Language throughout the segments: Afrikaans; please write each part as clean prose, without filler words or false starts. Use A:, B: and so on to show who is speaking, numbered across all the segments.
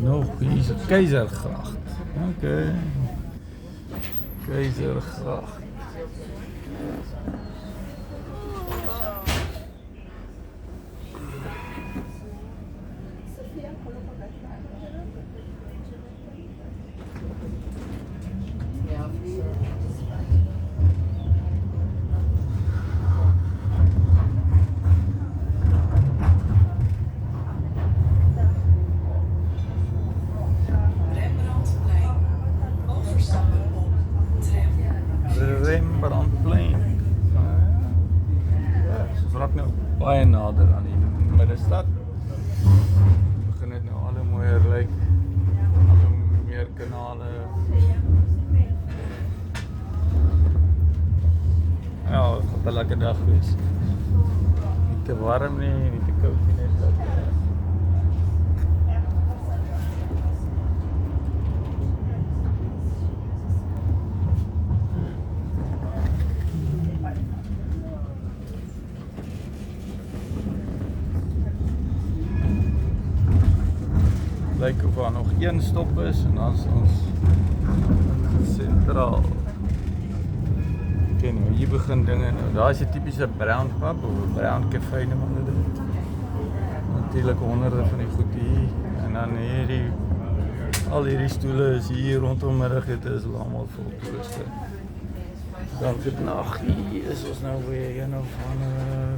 A: nog? Hier is Keizergracht. Oké. Keizergracht. Rembrandtplein. Ja, ze raak nou baie nader aan die middestad. Begin dit nou al hoe mooier lyk. Al hoe meer kanale. Ja, het gaat 'n lekker dag wees. Nie te warm nie, nie te koud nie, net dat. Lyk of daar nog een stop is en dan is ons sentraal. Okay, nou hier begin dinge nou. Daar is 'n tipiese brown pub of 'n brown cafe noem hulle dit. Natuurlik honderde van die goed hier en dan hierdie al hierdie stoele is hier rondom middagete is almal vol toeriste. Dan goed nag hier is ons nou weer een of ander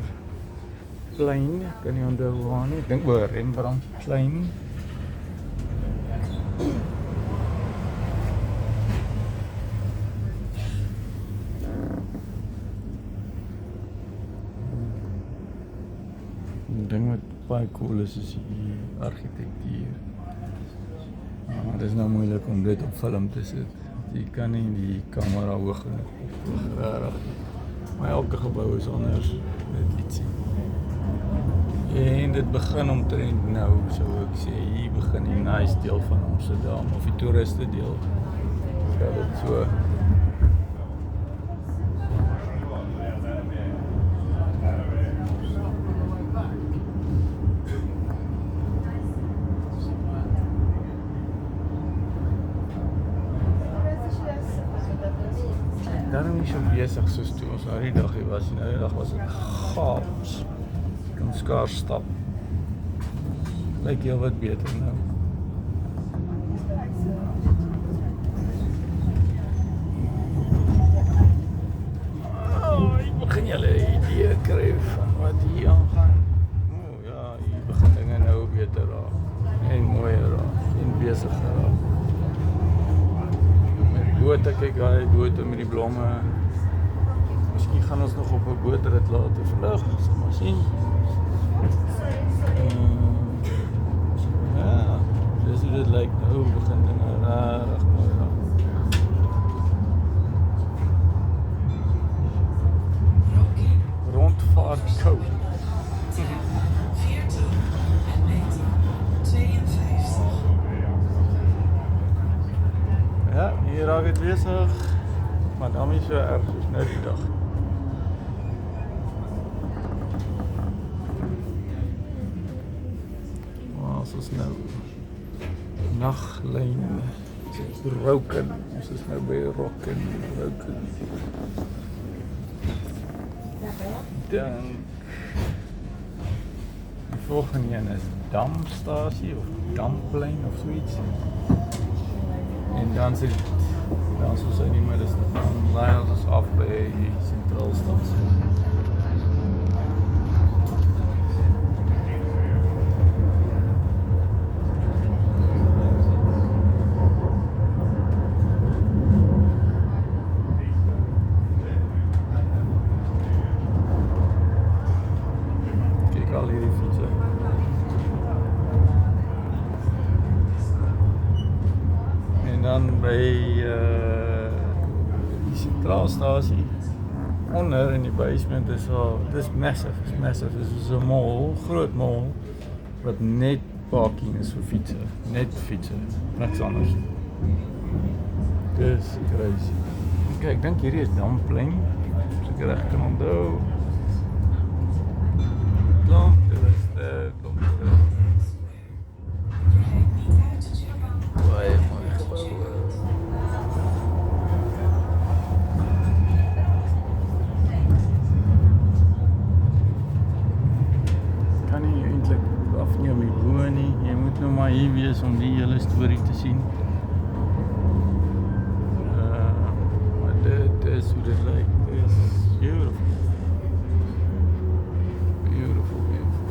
A: plein, ek kan nie onthou waar nie. Ek dink oor Rembrandtplein. Die ding wat baie cool is die argitektuur. Het is nou moeilik om dit op film te sit. Jy kan nie die kamera hoog genoeg oprig. Maar elke gebou is anders met ietsie. En dit begin omtrent nou, sou ek sê, hier begin die nice deel van Amsterdam, of die toeriste deel. Ja, dit so. Daarom nie so besig soos toe ons nou die dag hier was. Nou die dag was dit chaos. Ek kan skaars stap. Lyk heel wat beter nou. Ek begin julle 'n idee kry van wat hier aangaan. Ja, hier begin dinge nou beter raak. En mooier raak. En besigger raak. Bote, kyk daai bote met die blomme. Miskien gaan ons nog op 'n bootrit later vandag, ons sal maar sien. Ja, dis hoe dit lyk nou, begin dinge regtig mooi raak. Rondvaart Cove. Ja, hier raak het bezig, maar dan is so erg soos nou die dag. Waar is ons nou? Naglyn, ons is Roken, ons is nou by Roken. Dan die volgende een is Damstasie of Damplein of zoiets. En dan zit dan soos hy nie meer is, dan lei ons af by die sentraalstasie. Kyk al hierdie fietsen. En dan by die sentraalstasie onder in die basement is al, dis massive, dit is 'n mall, groot mall wat net parking is vir fietsen, net fietsen, niks anders. Dis crazy. Kyk, ek dink hierdie is Damplein, as ek reg kan onthou. Klomp toeriste. nou maar hier wees om die hele storie te sien. Maar dit is hoe dit lyk. Dit is beautiful. Beautiful, beautiful.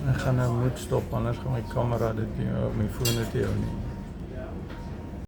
A: Ek gaan nou moet stop, anders gaan my kamera dit nie, my foon dit nie hou nie.